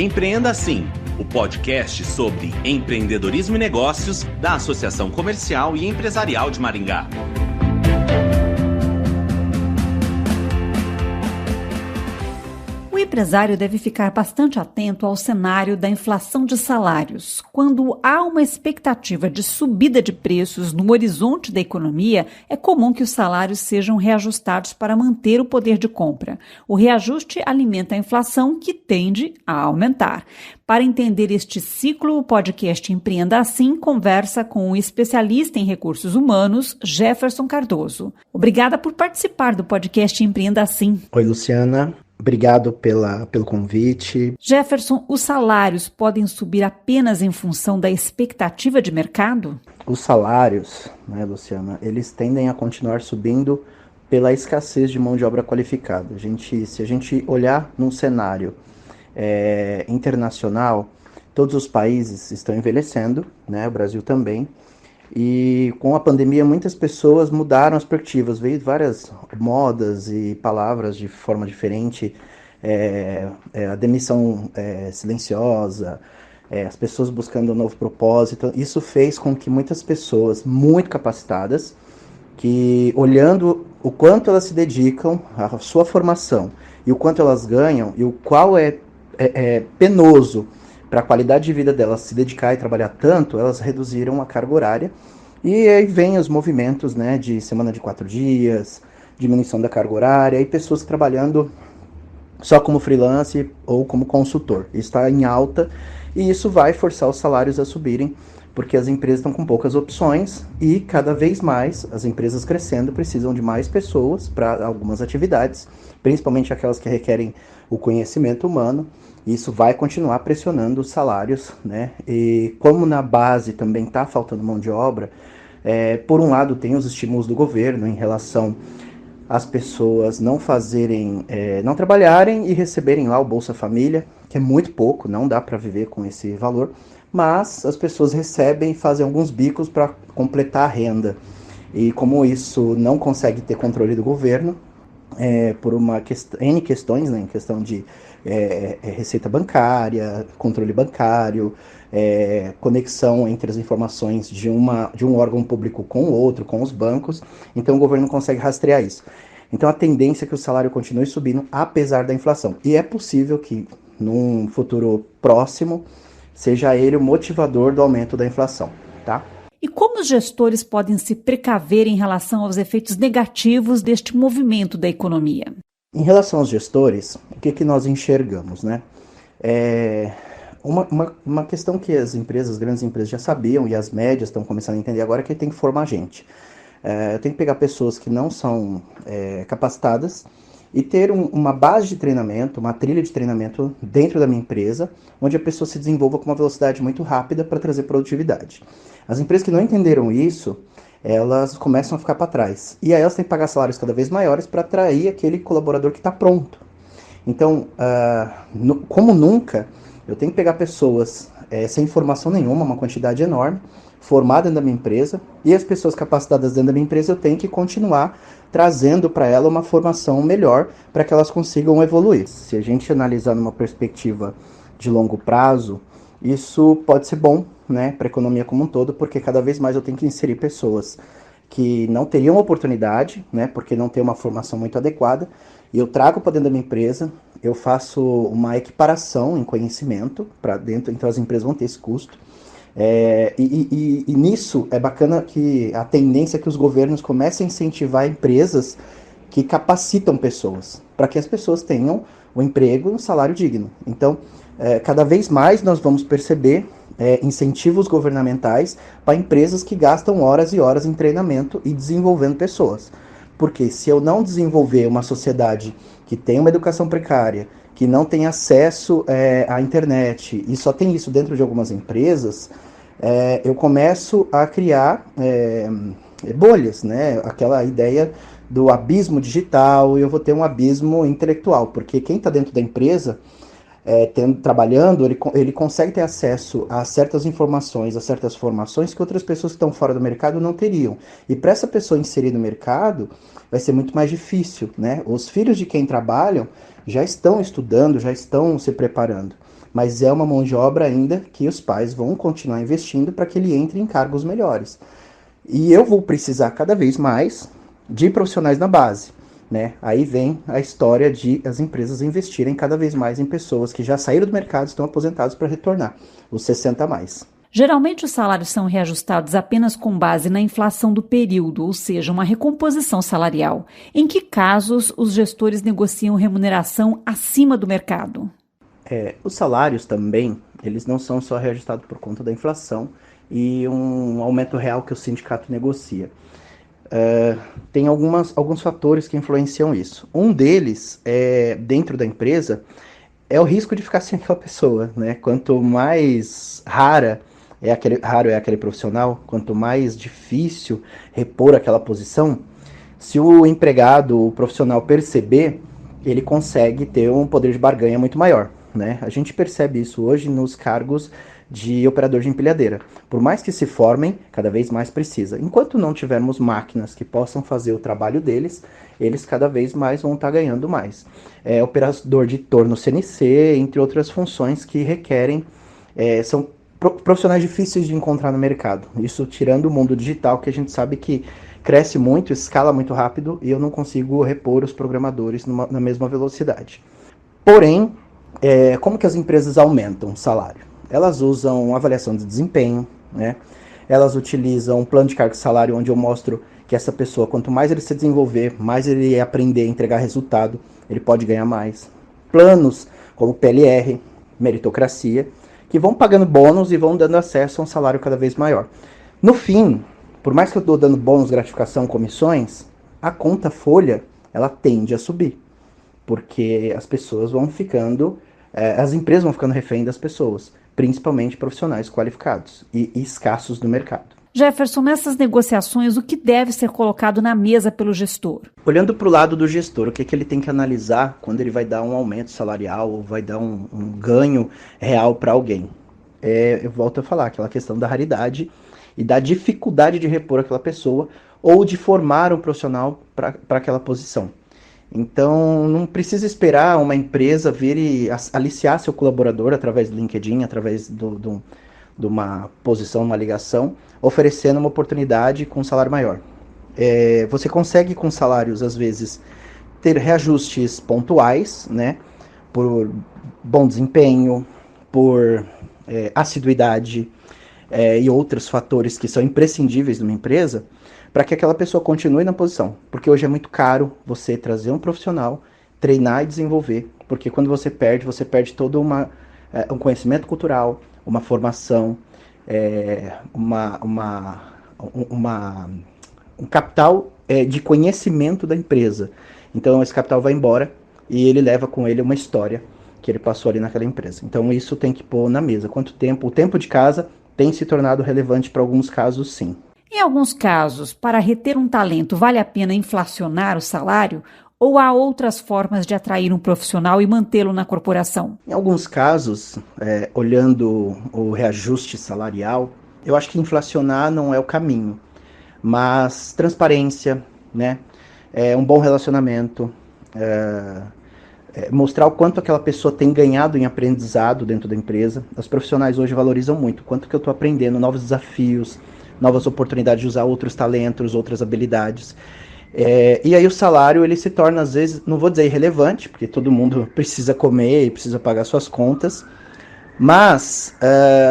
Empreenda Assim, o podcast sobre empreendedorismo e negócios da Associação Comercial e Empresarial de Maringá. O empresário deve ficar bastante atento ao cenário da inflação de salários. Quando há uma expectativa de subida de preços no horizonte da economia, é comum que os salários sejam reajustados para manter o poder de compra. O reajuste alimenta a inflação, que tende a aumentar. Para entender este ciclo, o podcast Empreenda Assim conversa com o especialista em recursos humanos, Jefferson Cardoso. Obrigada por participar do podcast Empreenda Assim. Oi, Luciana. Obrigado pelo convite. Jefferson, os salários podem subir apenas em função da expectativa de mercado? Os salários, Luciana, eles tendem a continuar subindo pela escassez de mão de obra qualificada. Se a gente olhar num cenário internacional, todos os países estão envelhecendo, o Brasil também. E com a pandemia, muitas pessoas mudaram as perspectivas, veio várias modas e palavras de forma diferente, a demissão silenciosa, as pessoas buscando um novo propósito. Isso fez com que muitas pessoas muito capacitadas, que olhando o quanto elas se dedicam à sua formação e o quanto elas ganham e o qual é penoso para a qualidade de vida delas se dedicar e trabalhar tanto, elas reduziram a carga horária. E aí vem os movimentos de semana de 4 dias, diminuição da carga horária, e pessoas trabalhando só como freelance ou como consultor. Isso está em alta e isso vai forçar os salários a subirem, porque as empresas estão com poucas opções e cada vez mais as empresas crescendo precisam de mais pessoas para algumas atividades, principalmente aquelas que requerem o conhecimento humano. Isso vai continuar pressionando os salários, E como na base também está faltando mão de obra, por um lado tem os estímulos do governo em relação às pessoas não trabalharem e receberem lá o Bolsa Família, que é muito pouco, não dá para viver com esse valor, mas as pessoas recebem e fazem alguns bicos para completar a renda. E como isso não consegue ter controle do governo, por N questões, em questão de receita bancária, controle bancário, conexão entre as informações de um órgão público com o outro, com os bancos, então o governo não consegue rastrear isso. Então a tendência é que o salário continue subindo, apesar da inflação. E é possível que, num futuro próximo, seja ele o motivador do aumento da inflação, tá? E como os gestores podem se precaver em relação aos efeitos negativos deste movimento da economia? Em relação aos gestores, o que nós enxergamos, Uma questão que as grandes empresas já sabiam e as médias estão começando a entender agora é que tem que formar gente. Eu tenho que pegar pessoas que não são capacitadas e ter uma base de treinamento, uma trilha de treinamento dentro da minha empresa, onde a pessoa se desenvolva com uma velocidade muito rápida para trazer produtividade. As empresas que não entenderam isso, elas começam a ficar para trás. E aí elas têm que pagar salários cada vez maiores para atrair aquele colaborador que está pronto. Então, como nunca, eu tenho que pegar pessoas sem formação nenhuma, uma quantidade enorme, formada dentro da minha empresa, e as pessoas capacitadas dentro da minha empresa eu tenho que continuar trazendo para ela uma formação melhor para que elas consigam evoluir. Se a gente analisar numa perspectiva de longo prazo, isso pode ser bom, para a economia como um todo, porque cada vez mais eu tenho que inserir pessoas que não teriam oportunidade, porque não tem uma formação muito adequada, e eu trago para dentro da minha empresa, eu faço uma equiparação em conhecimento para dentro, então as empresas vão ter esse custo. E nisso é bacana que a tendência é que os governos comecem a incentivar empresas que capacitam pessoas, para que as pessoas tenham um emprego e um salário digno. Então, cada vez mais nós vamos perceber incentivos governamentais para empresas que gastam horas e horas em treinamento e desenvolvendo pessoas. Porque se eu não desenvolver uma sociedade que tem uma educação precária, que não tem acesso à internet, e só tem isso dentro de algumas empresas, eu começo a criar bolhas, aquela ideia do abismo digital, e eu vou ter um abismo intelectual, porque quem está dentro da empresa, trabalhando, ele consegue ter acesso a certas informações, a certas formações que outras pessoas que estão fora do mercado não teriam. E para essa pessoa inserir no mercado, vai ser muito mais difícil, Os filhos de quem trabalham já estão estudando, já estão se preparando. mas é uma mão de obra ainda que os pais vão continuar investindo para que ele entre em cargos melhores. E eu vou precisar cada vez mais de profissionais na base, né? Aí vem a história de as empresas investirem cada vez mais em pessoas que já saíram do mercado e estão aposentados para retornar, os 60 a mais. Geralmente os salários são reajustados apenas com base na inflação do período, ou seja, uma recomposição salarial. Em que casos os gestores negociam remuneração acima do mercado? Os salários também, eles não são só reajustados por conta da inflação e um aumento real que o sindicato negocia. Tem alguns fatores que influenciam isso. Um deles, dentro da empresa, é o risco de ficar sem aquela pessoa, né? Quanto mais raro é aquele profissional, quanto mais difícil repor aquela posição, se o empregado, o profissional perceber, ele consegue ter um poder de barganha muito maior, né? A gente percebe isso hoje nos cargos de operador de empilhadeira. Por mais que se formem, cada vez mais precisa. Enquanto não tivermos máquinas que possam fazer o trabalho deles, eles cada vez mais vão estar ganhando mais. Operador de torno CNC, entre outras funções que requerem, são profissionais difíceis de encontrar no mercado. Isso tirando o mundo digital, que a gente sabe que cresce muito, escala muito rápido, e eu não consigo repor os programadores na mesma velocidade. Porém, como que as empresas aumentam o salário? Elas usam avaliação de desempenho, né? Elas utilizam um plano de cargo e salário onde eu mostro que essa pessoa, quanto mais ele se desenvolver, mais ele aprender a entregar resultado, ele pode ganhar mais. Planos como PLR, meritocracia, que vão pagando bônus e vão dando acesso a um salário cada vez maior. No fim, por mais que eu estou dando bônus, gratificação, comissões, a conta folha, ela tende a subir, porque as pessoas vão ficando, as empresas vão ficando refém das pessoas, principalmente profissionais qualificados e escassos no mercado. Jefferson, nessas negociações, o que deve ser colocado na mesa pelo gestor? Olhando para o lado do gestor, o que ele tem que analisar quando ele vai dar um aumento salarial ou vai dar um ganho real para alguém? Eu volto a falar, aquela questão da raridade e da dificuldade de repor aquela pessoa ou de formar um profissional para aquela posição. Então, não precisa esperar uma empresa vir e aliciar seu colaborador através do LinkedIn, através de uma posição, uma ligação, oferecendo uma oportunidade com um salário maior. Você consegue, com salários, às vezes, ter reajustes pontuais, né, por bom desempenho, por assiduidade e outros fatores que são imprescindíveis numa empresa, para que aquela pessoa continue na posição. Porque hoje é muito caro você trazer um profissional, treinar e desenvolver, porque quando você perde todo um conhecimento cultural, uma formação, um capital de conhecimento da empresa. Então esse capital vai embora e ele leva com ele uma história que ele passou ali naquela empresa. Então isso tem que pôr na mesa. O tempo de casa tem se tornado relevante para alguns casos, sim. Em alguns casos, para reter um talento, vale a pena inflacionar o salário? Ou há outras formas de atrair um profissional e mantê-lo na corporação? Em alguns casos, olhando o reajuste salarial, eu acho que inflacionar não é o caminho. Mas transparência, né? Um bom relacionamento, mostrar o quanto aquela pessoa tem ganhado em aprendizado dentro da empresa. Os profissionais hoje valorizam muito o quanto que eu estou aprendendo, novos desafios, novas oportunidades de usar outros talentos, outras habilidades. E aí o salário ele se torna, às vezes, não vou dizer irrelevante, porque todo mundo precisa comer e precisa pagar suas contas, mas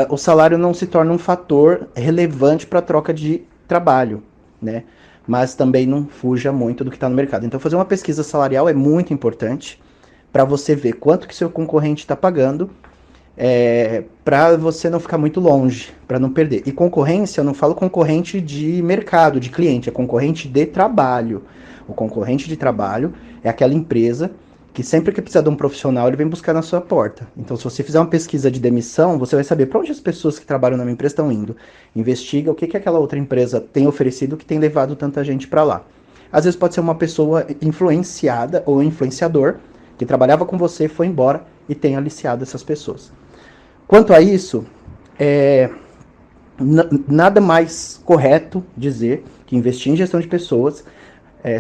o salário não se torna um fator relevante para a troca de trabalho, né? Mas também não fuja muito do que está no mercado. Então fazer uma pesquisa salarial é muito importante para você ver quanto que seu concorrente está pagando, para você não ficar muito longe, para não perder. E concorrência, eu não falo concorrente de mercado, de cliente, é concorrente de trabalho. O concorrente de trabalho é aquela empresa que sempre que precisar de um profissional, ele vem buscar na sua porta. Então, se você fizer uma pesquisa de demissão, você vai saber para onde as pessoas que trabalham na minha empresa estão indo. Investiga o que aquela outra empresa tem oferecido que tem levado tanta gente para lá. Às vezes pode ser uma pessoa influenciada ou influenciador que trabalhava com você, foi embora e tem aliciado essas pessoas. Quanto a isso, nada mais correto dizer que investir em gestão de pessoas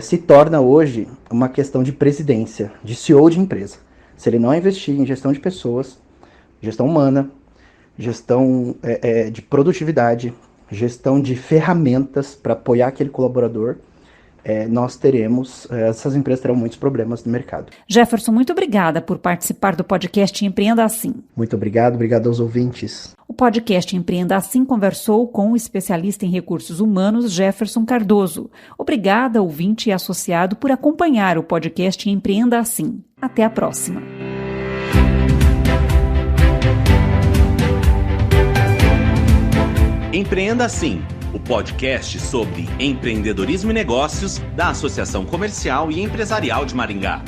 se torna hoje uma questão de presidência, de CEO de empresa. Se ele não investir em gestão de pessoas, gestão humana, gestão de produtividade, gestão de ferramentas para apoiar aquele colaborador, essas empresas terão muitos problemas no mercado. Jefferson, muito obrigada por participar do podcast Empreenda Assim. Muito obrigado aos ouvintes. O podcast Empreenda Assim conversou com o especialista em recursos humanos Jefferson Cardoso. Obrigada, ouvinte e associado, por acompanhar o podcast Empreenda Assim. Até a próxima. Empreenda Assim, o podcast sobre empreendedorismo e negócios da Associação Comercial e Empresarial de Maringá.